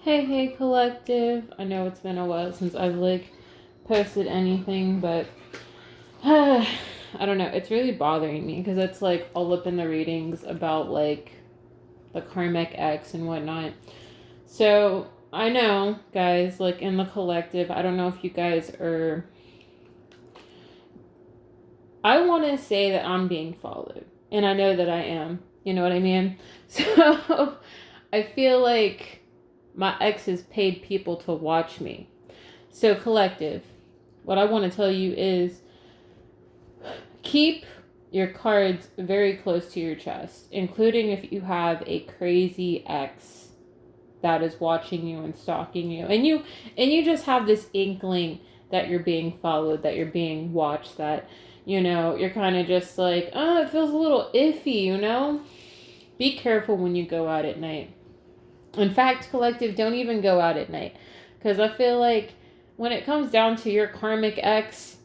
Hey, collective. I know it's been a while since I've, posted anything, but I don't know. It's really bothering me because it's, all up in the readings about, the karmic ex and whatnot. So, I know, guys, in the collective, I don't know if you guys are... I want to say that I'm being followed, and I know that I am. You know what I mean? So, I feel like my ex has paid people to watch me. So, collective, what I want to tell you is keep your cards very close to your chest, including if you have a crazy ex that is watching you and stalking you. And you just have this inkling that you're being followed, that you're being watched, that, you're kind of just like, oh, it feels a little iffy, Be careful when you go out at night. In fact, collective, don't even go out at night. Because I feel like when it comes down to your karmic ex,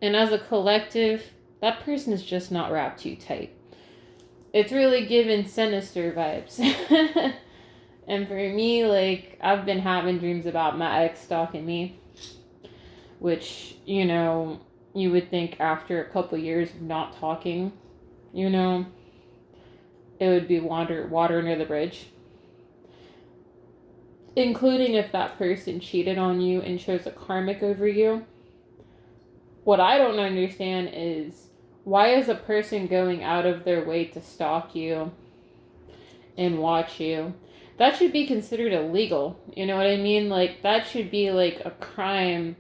and as a collective, that person is just not wrapped too tight. It's really given sinister vibes. And for me, I've been having dreams about my ex stalking me. Which, you would think after a couple years of not talking, it would be water under the bridge. Including if that person cheated on you and chose a karmic over you. What I don't understand is, why is a person going out of their way to stalk you and watch you? That should be considered illegal. You know what I mean? That should be a crime,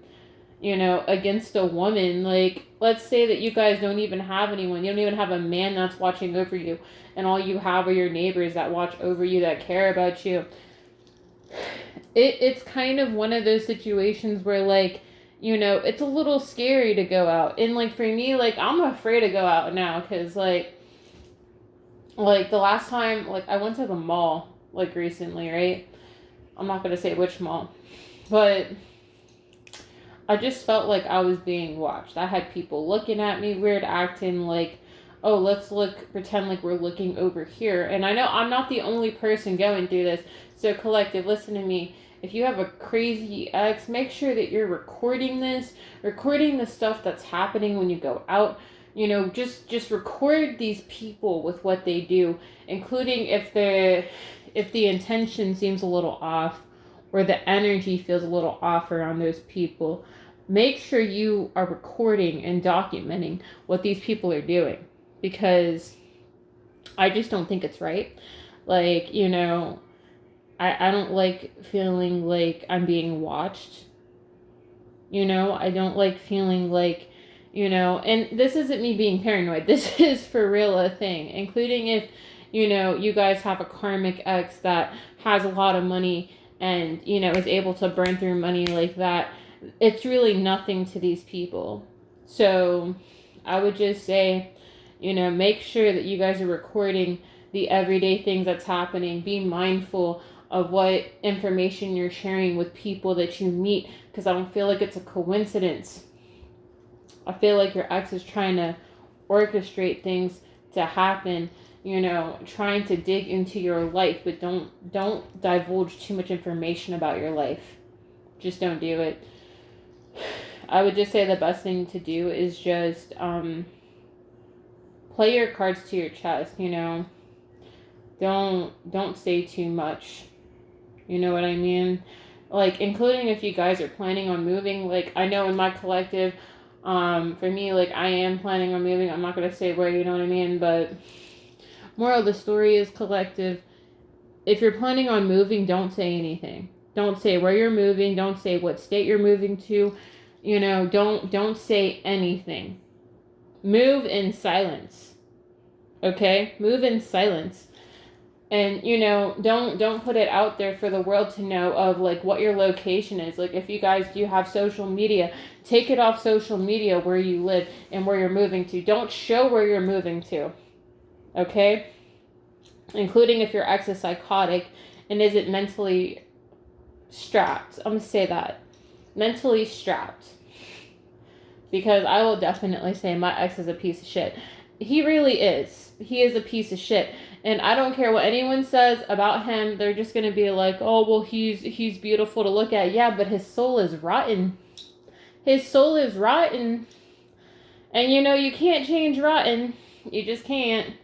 against a woman. Let's say that you guys don't even have anyone. You don't even have a man that's watching over you. And all you have are your neighbors that watch over you, that care about you. It's kind of one of those situations where, it's a little scary to go out. And, for me, I'm afraid to go out now because, the last time, I went to the mall, recently, right? I'm not going to say which mall. But I just felt like I was being watched. I had people looking at me weird, acting oh, let's pretend like we're looking over here. And I know I'm not the only person going through this. So, collective, listen to me. If you have a crazy ex, make sure that you're recording the stuff that's happening when you go out. Just record these people with what they do, including if the intention seems a little off or the energy feels a little off around those people. Make sure you are recording and documenting what these people are doing, because I just don't think it's right. I don't like feeling like I'm being watched. I don't like feeling and this isn't me being paranoid. This is for real a thing, including if, you guys have a karmic ex that has a lot of money and, is able to burn through money like that. It's really nothing to these people. So I would just say, make sure that you guys are recording the everyday things that's happening. Be mindful of what information you're sharing with people that you meet, because I don't feel like it's a coincidence. I feel like your ex is trying to orchestrate things to happen, trying to dig into your life, but don't divulge too much information about your life. Just don't do it. I would just say the best thing to do is just play your cards to your chest, Don't say too much. You know what I mean? Including if you guys are planning on moving. I know in my collective, for me, I am planning on moving. I'm not going to say where, you know what I mean? But moral of the story is, collective, if you're planning on moving, don't say anything. Don't say where you're moving. Don't say what state you're moving to. Don't say anything. Move in silence. Okay? Move in silence. And, don't put it out there for the world to know of, what your location is. If you guys do have social media, take it off social media where you live and where you're moving to. Don't show where you're moving to. Okay? Including if your ex is psychotic and isn't mentally strapped. I'm going to say that. Mentally strapped. Because I will definitely say my ex is a piece of shit. He really is. He is a piece of shit. And I don't care what anyone says about him. They're just going to be like, oh, well, he's beautiful to look at. Yeah, but his soul is rotten. His soul is rotten. And, you know, you can't change rotten. You just can't.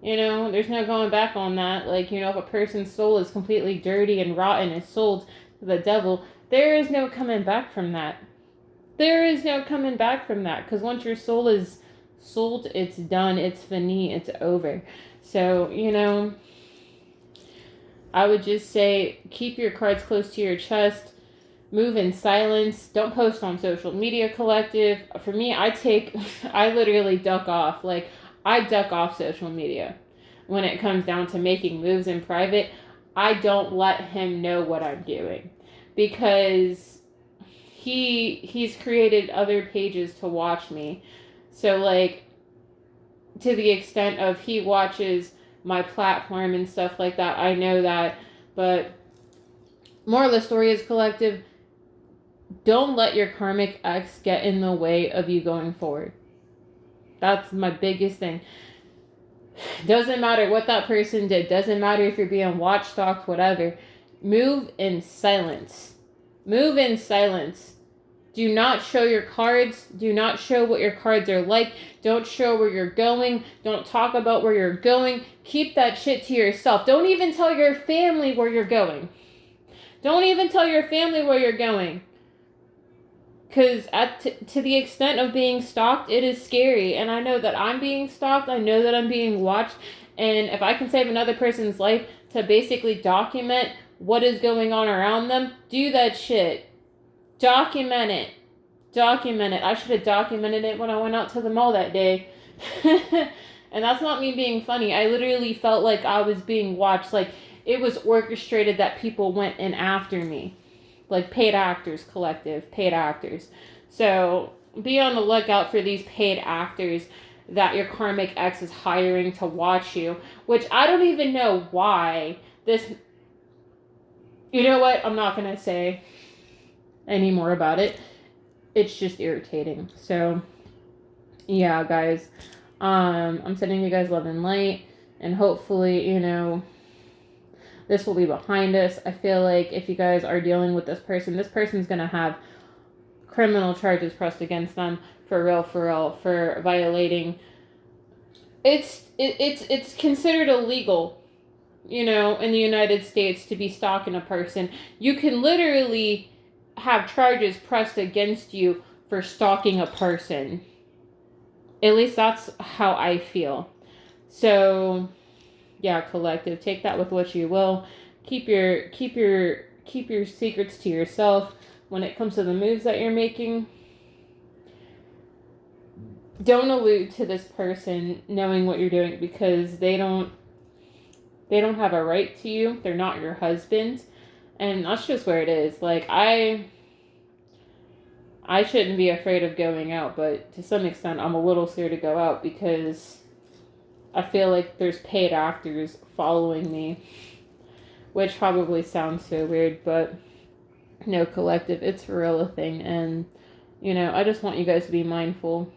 You know, there's no going back on that. Like, you know, if a person's soul is completely dirty and rotten, is sold to the devil, there is no coming back from that. There is no coming back from that. Because once your soul is sold, it's done. It's fini. It's over. So, you know, I would just say keep your cards close to your chest. Move in silence. Don't post on social media, collective. For me, I literally duck off. Like, I duck off social media when it comes down to making moves in private. I don't let him know what I'm doing because he's created other pages to watch me. So, like, to the extent of he watches my platform and stuff like that, I know that. But moral of the story is, collective, don't let your karmic ex get in the way of you going forward. That's my biggest thing. Doesn't matter what that person did. Doesn't matter if you're being watched, stalked, whatever. Move in silence. Move in silence. Do not show your cards. Do not show what your cards are like. Don't show where you're going. Don't talk about where you're going. Keep that shit to yourself. Don't even tell your family where you're going. Don't even tell your family where you're going. Because to the extent of being stalked, it is scary. And I know that I'm being stalked. I know that I'm being watched. And if I can save another person's life to basically document what is going on around them, do that shit. Document it. Document it. I should have documented it when I went out to the mall that day. And that's not me being funny. I literally felt like I was being watched. Like, it was orchestrated that people went in after me. Like, paid actors, collective, paid actors. So be on the lookout for these paid actors that your karmic ex is hiring to watch you, which I don't even know why this, you know what, I'm not going to say any more about it. It's just irritating. So yeah, guys, I'm sending you guys love and light, and hopefully, you know, this will be behind us. I feel like if you guys are dealing with this person's going to have criminal charges pressed against them for real, for violating. It's considered illegal, you know, in the United States to be stalking a person. You can literally have charges pressed against you for stalking a person. At least that's how I feel. So yeah, collective, take that with what you will. Keep your secrets to yourself when it comes to the moves that you're making. Don't allude to this person knowing what you're doing, because they don't have a right to you. They're not your husband, and that's just where it is. Like, I shouldn't be afraid of going out, but to some extent I'm a little scared to go out because I feel like there's paid actors following me, which probably sounds so weird, but no, collective, it's for real a thing. And, you know, I just want you guys to be mindful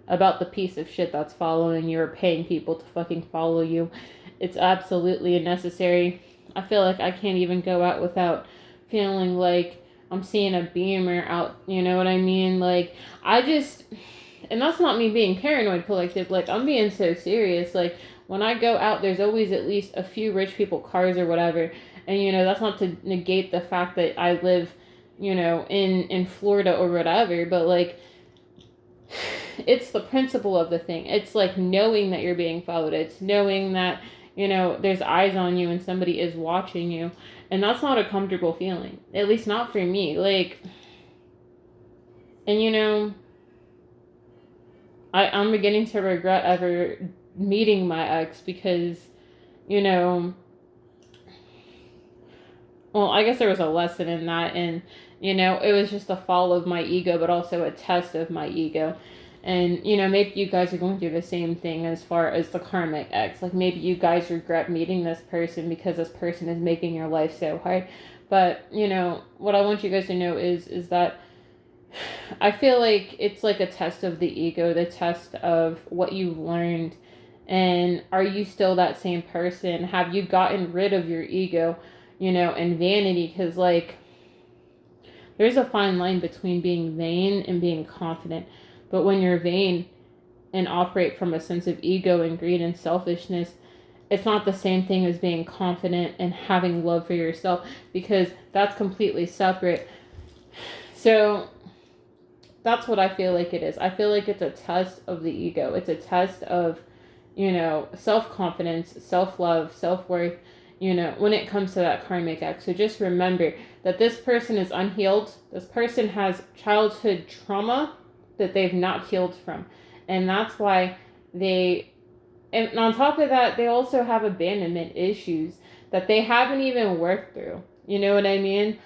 about the piece of shit that's following you or paying people to fucking follow you. It's absolutely unnecessary. I feel like I can't even go out without feeling like I'm seeing a beamer out, you know what I mean? Like, and that's not me being paranoid, collective. Like, I'm being so serious. Like, when I go out, there's always at least a few rich people cars or whatever. And, you know, that's not to negate the fact that I live, you know, in Florida or whatever. But, like, it's the principle of the thing. It's, like, knowing that you're being followed. It's knowing that, you know, there's eyes on you and somebody is watching you. And that's not a comfortable feeling. At least not for me. Like, and, you know, I'm beginning to regret ever meeting my ex because, you know, well, I guess there was a lesson in that, and, you know, it was just a fall of my ego, but also a test of my ego. And, you know, maybe you guys are going through the same thing as far as the karmic ex. Like, maybe you guys regret meeting this person because this person is making your life so hard. But, you know, what I want you guys to know is that I feel like it's like a test of the ego, the test of what you've learned And are you still that same person? Have you gotten rid of your ego, you know, and vanity? Because, like, there's a fine line between being vain and being confident. But when you're vain and operate from a sense of ego and greed and selfishness, it's not the same thing as being confident and having love for yourself, because that's completely separate. So that's what I feel like it is. I feel like it's a test of the ego. It's a test of, you know, self-confidence, self-love, self-worth, you know, when it comes to that karmic ex. So just remember that this person is unhealed. This person has childhood trauma that they've not healed from. And that's why and on top of that, they also have abandonment issues that they haven't even worked through. You know what I mean?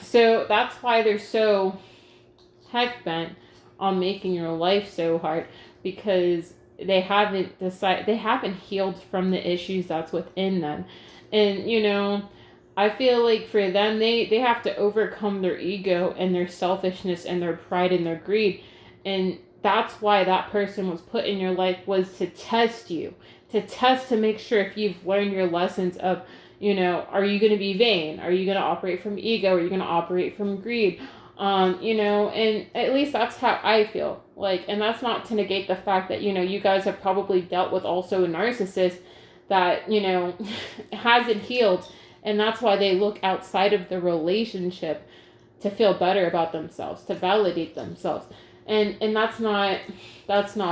So that's why they're so heck bent on making your life so hard, because they haven't healed from the issues that's within them. And, you know, I feel like for them, they have to overcome their ego and their selfishness and their pride and their greed. And that's why that person was put in your life, was to test you, to make sure if you've learned your lessons of, you know, are you going to be vain? Are you going to operate from ego? Are you going to operate from greed? You know, and at least that's how I feel. Like, and that's not to negate the fact that, you know, you guys have probably dealt with also a narcissist that, you know, hasn't healed. And that's why they look outside of the relationship to feel better about themselves, to validate themselves. And that's not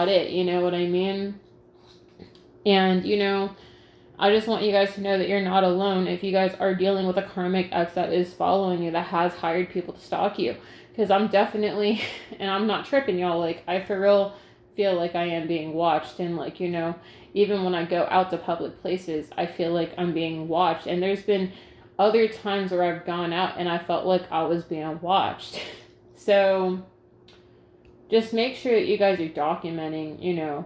it. You know what I mean? And, you know, I just want you guys to know that you're not alone if you guys are dealing with a karmic ex that is following you, that has hired people to stalk you. Because I'm definitely, and I'm not tripping, y'all, like, I for real feel like I am being watched. And, like, you know, even when I go out to public places, I feel like I'm being watched. And there's been other times where I've gone out and I felt like I was being watched. So just make sure that you guys are documenting, you know,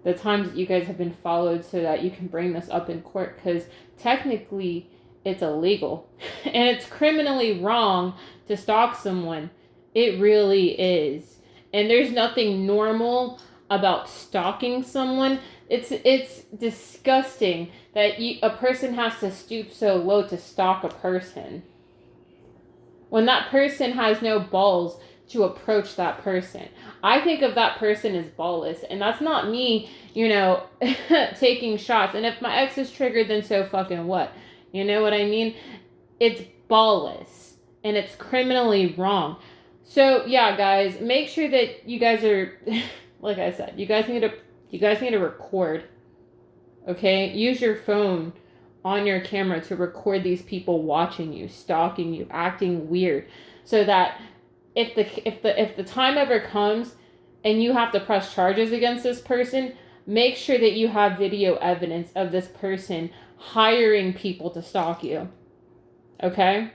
the times that you guys have been followed, so that you can bring this up in court, because technically it's illegal and it's criminally wrong to stalk someone. It really is. And there's nothing normal about stalking someone. It's disgusting that a person has to stoop so low to stalk a person, when that person has no balls to approach that person. I think of that person as ballless, and that's not me, you know, taking shots. And if my ex is triggered, then so fucking what? You know what I mean? It's ballless, and it's criminally wrong. So yeah, guys, make sure that you guys are, like I said, you guys need to record. Okay, use your phone on your camera to record these people watching you, stalking you, acting weird, so that if the time ever comes and you have to press charges against this person, make sure that you have video evidence of this person hiring people to stalk you. Okay?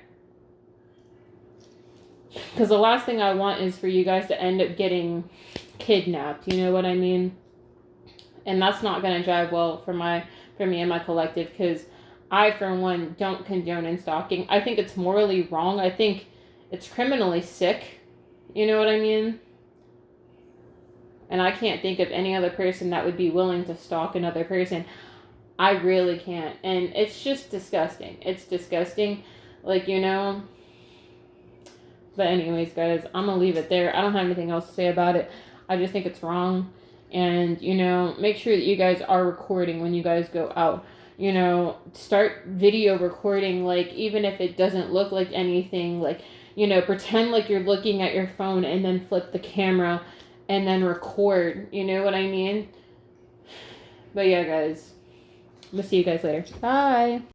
Because the last thing I want is for you guys to end up getting kidnapped. You know what I mean? And that's not going to jive well for me and my collective, because I, for one, don't condone in stalking. I think it's morally wrong. I think it's criminally sick. You know what I mean? And I can't think of any other person that would be willing to stalk another person. I really can't. And it's just disgusting. It's disgusting. Like, you know. But anyways, guys, I'm going to leave it there. I don't have anything else to say about it. I just think it's wrong. And, you know, make sure that you guys are recording when you guys go out. You know, start video recording, like, even if it doesn't look like anything, like, you know, pretend like you're looking at your phone and then flip the camera and then record. You know what I mean? But yeah, guys, I'm gonna see you guys later. Bye.